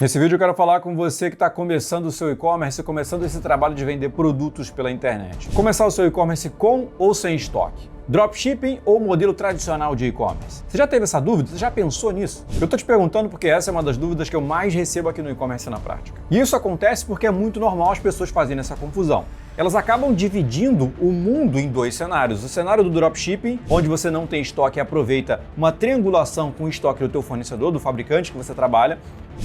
Nesse vídeo eu quero falar com você que está começando o seu e-commerce, começando esse trabalho de vender produtos pela internet. Começar o seu e-commerce com ou sem estoque? Dropshipping ou modelo tradicional de e-commerce? Você já teve essa dúvida? Você já pensou nisso? Eu estou te perguntando porque essa é uma das dúvidas que eu mais recebo aqui no e-commerce na prática. E isso acontece porque é muito normal as pessoas fazerem essa confusão. Elas acabam dividindo o mundo em dois cenários. O cenário do dropshipping, onde você não tem estoque e aproveita uma triangulação com o estoque do teu fornecedor, do fabricante que você trabalha,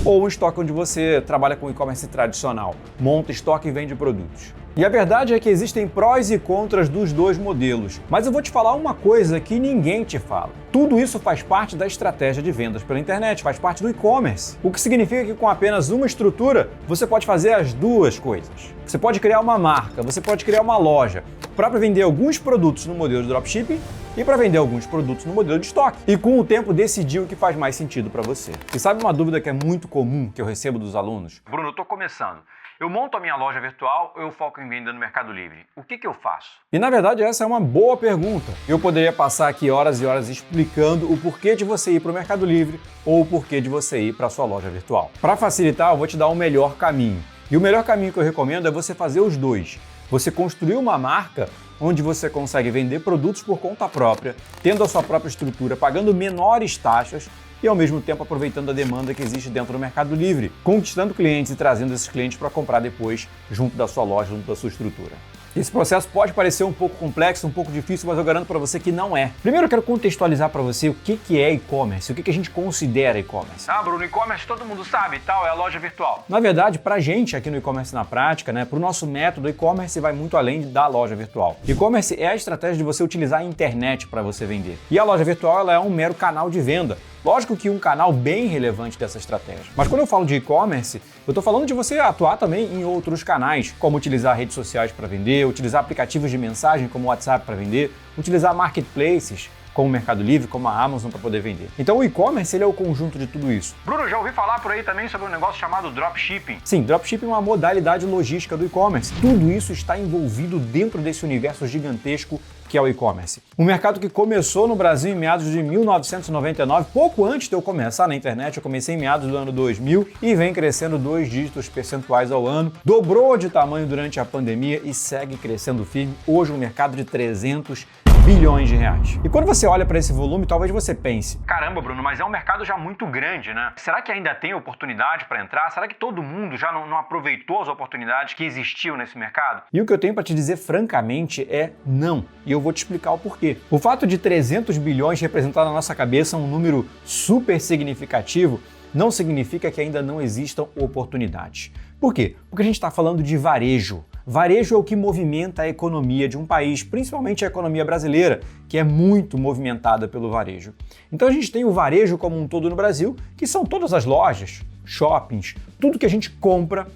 ou um estoque onde você trabalha com e-commerce tradicional, monta estoque e vende produtos. E a verdade é que existem prós e contras dos dois modelos. Mas eu vou te falar uma coisa que ninguém te fala. Tudo isso faz parte da estratégia de vendas pela internet, faz parte do e-commerce. O que significa que com apenas uma estrutura, você pode fazer as duas coisas. Você pode criar uma marca, você pode criar uma loja para vender alguns produtos no modelo de dropshipping e para vender alguns produtos no modelo de estoque. E com o tempo decidir o que faz mais sentido para você. E sabe uma dúvida que é muito comum que eu recebo dos alunos? Bruno, eu estou começando. Eu monto a minha loja virtual ou eu foco em venda no Mercado Livre? O que eu faço? E na verdade essa é uma boa pergunta. Eu poderia passar aqui horas e horas explicando o porquê de você ir para o Mercado Livre ou o porquê de você ir para a sua loja virtual. Para facilitar, eu vou te dar o melhor caminho. E o melhor caminho que eu recomendo é você fazer os dois. Você construir uma marca onde você consegue vender produtos por conta própria, tendo a sua própria estrutura, pagando menores taxas e ao mesmo tempo aproveitando a demanda que existe dentro do Mercado Livre, conquistando clientes e trazendo esses clientes para comprar depois junto da sua loja, junto da sua estrutura. Esse processo pode parecer um pouco complexo, um pouco difícil, mas eu garanto para você que não é. Primeiro eu quero contextualizar para você o que é e-commerce, o que a gente considera e-commerce. Ah, Bruno, e-commerce todo mundo sabe e tal, é a loja virtual. Na verdade, para a gente aqui no e-commerce na prática, para o nosso método, e-commerce vai muito além da loja virtual. E-commerce é a estratégia de você utilizar a internet para você vender. E a loja virtual ela é um mero canal de venda. Lógico que um canal bem relevante dessa estratégia. Mas quando eu falo de e-commerce, eu estou falando de você atuar também em outros canais, como utilizar redes sociais para vender, utilizar aplicativos de mensagem como o WhatsApp para vender, utilizar marketplaces como o Mercado Livre, como a Amazon para poder vender. Então o e-commerce ele é o conjunto de tudo isso. Bruno, já ouvi falar por aí também sobre um negócio chamado dropshipping. Sim, dropshipping é uma modalidade logística do e-commerce. Tudo isso está envolvido dentro desse universo gigantesco que é o e-commerce. Um mercado que começou no Brasil em meados de 1999, pouco antes de eu começar na internet, eu comecei em meados do ano 2000 e vem crescendo 2 dígitos percentuais ao ano, dobrou de tamanho durante a pandemia e segue crescendo firme, hoje um mercado de 300 bilhões de reais. E quando você olha para esse volume, talvez você pense: caramba, Bruno, mas é um mercado já muito grande, né? Será que ainda tem oportunidade para entrar? Será que todo mundo já não aproveitou as oportunidades que existiam nesse mercado? E o que eu tenho para te dizer francamente é não. E eu vou te explicar o porquê. O fato de 300 bilhões representar na nossa cabeça um número super significativo não significa que ainda não existam oportunidades. Por quê? Porque a gente está falando de varejo. Varejo é o que movimenta a economia de um país, principalmente a economia brasileira, que é muito movimentada pelo varejo. Então a gente tem o varejo como um todo no Brasil, que são todas as lojas, shoppings, tudo que a gente compra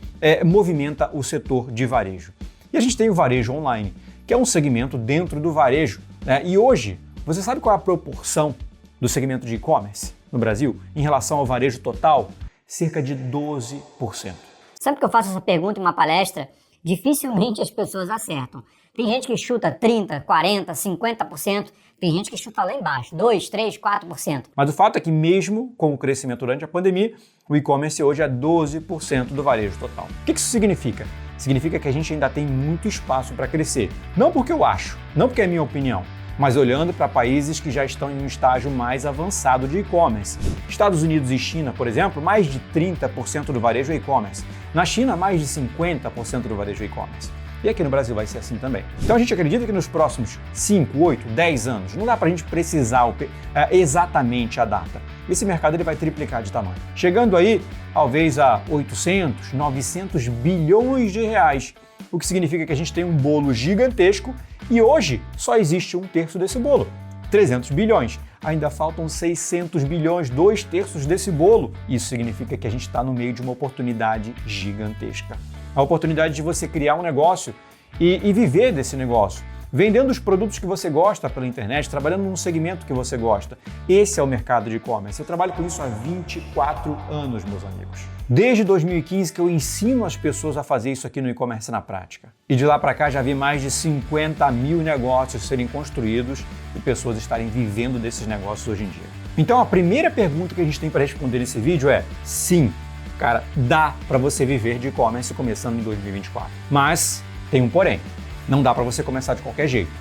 movimenta o setor de varejo. E a gente tem o varejo online, que é um segmento dentro do varejo. E hoje, você sabe qual é a proporção do segmento de e-commerce no Brasil em relação ao varejo total? Cerca de 12%. Sempre que eu faço essa pergunta em uma palestra, dificilmente as pessoas acertam. Tem gente que chuta 30%, 40%, 50%, tem gente que chuta lá embaixo, 2%, 3%, 4%. Mas o fato é que mesmo com o crescimento durante a pandemia, o e-commerce hoje é 12% do varejo total. O que isso significa? Significa que a gente ainda tem muito espaço para crescer. Não porque eu acho, não porque é minha opinião, mas olhando para países que já estão em um estágio mais avançado de e-commerce. Estados Unidos e China, por exemplo, mais de 30% do varejo é e-commerce. Na China, mais de 50% do varejo é e-commerce. E aqui no Brasil vai ser assim também. Então a gente acredita que nos próximos 5, 8, 10 anos, não dá para a gente precisar exatamente a data. Esse mercado ele vai triplicar de tamanho, chegando aí talvez a 800, 900 bilhões de reais, o que significa que a gente tem um bolo gigantesco e hoje só existe 1/3 desse bolo, 300 bilhões. Ainda faltam 600 bilhões, 2/3 desse bolo. Isso significa que a gente está no meio de uma oportunidade gigantesca. A oportunidade de você criar um negócio e viver desse negócio, vendendo os produtos que você gosta pela internet, trabalhando num segmento que você gosta. Esse é o mercado de e-commerce. Eu trabalho com isso há 24 anos, meus amigos. Desde 2015 que eu ensino as pessoas a fazer isso aqui no e-commerce na prática. E de lá para cá já vi mais de 50 mil negócios serem construídos e pessoas estarem vivendo desses negócios hoje em dia. Então a primeira pergunta que a gente tem para responder nesse vídeo é: sim, Cara, dá para você viver de e-commerce começando em 2024. Mas tem um porém, não dá para você começar de qualquer jeito.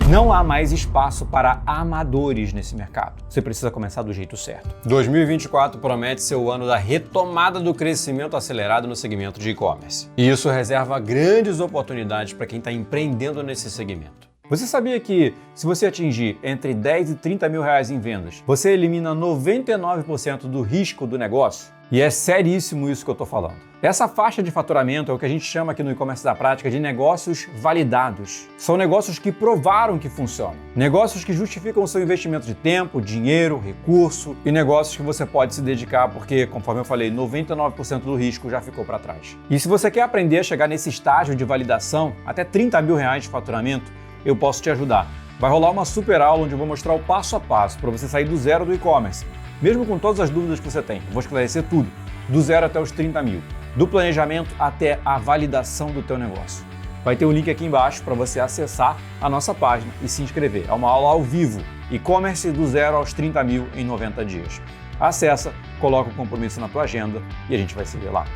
Não há mais espaço para amadores nesse mercado. Você precisa começar do jeito certo. 2024 promete ser o ano da retomada do crescimento acelerado no segmento de e-commerce. E isso reserva grandes oportunidades para quem está empreendendo nesse segmento. Você sabia que se você atingir entre 10 e 30 mil reais em vendas, você elimina 99% do risco do negócio? E é seríssimo isso que eu estou falando. Essa faixa de faturamento é o que a gente chama aqui no e-commerce da prática de negócios validados. São negócios que provaram que funcionam. Negócios que justificam o seu investimento de tempo, dinheiro, recurso e negócios que você pode se dedicar porque, conforme eu falei, 99% do risco já ficou para trás. E se você quer aprender a chegar nesse estágio de validação, até 30 mil reais de faturamento, eu posso te ajudar. Vai rolar uma super aula onde eu vou mostrar o passo a passo para você sair do zero do e-commerce, mesmo com todas as dúvidas que você tem. Eu vou esclarecer tudo, do zero até os 30 mil, do planejamento até a validação do teu negócio. Vai ter um link aqui embaixo para você acessar a nossa página e se inscrever. É uma aula ao vivo, e-commerce do zero aos 30 mil em 90 dias. Acessa, coloca o compromisso na tua agenda e a gente vai se ver lá.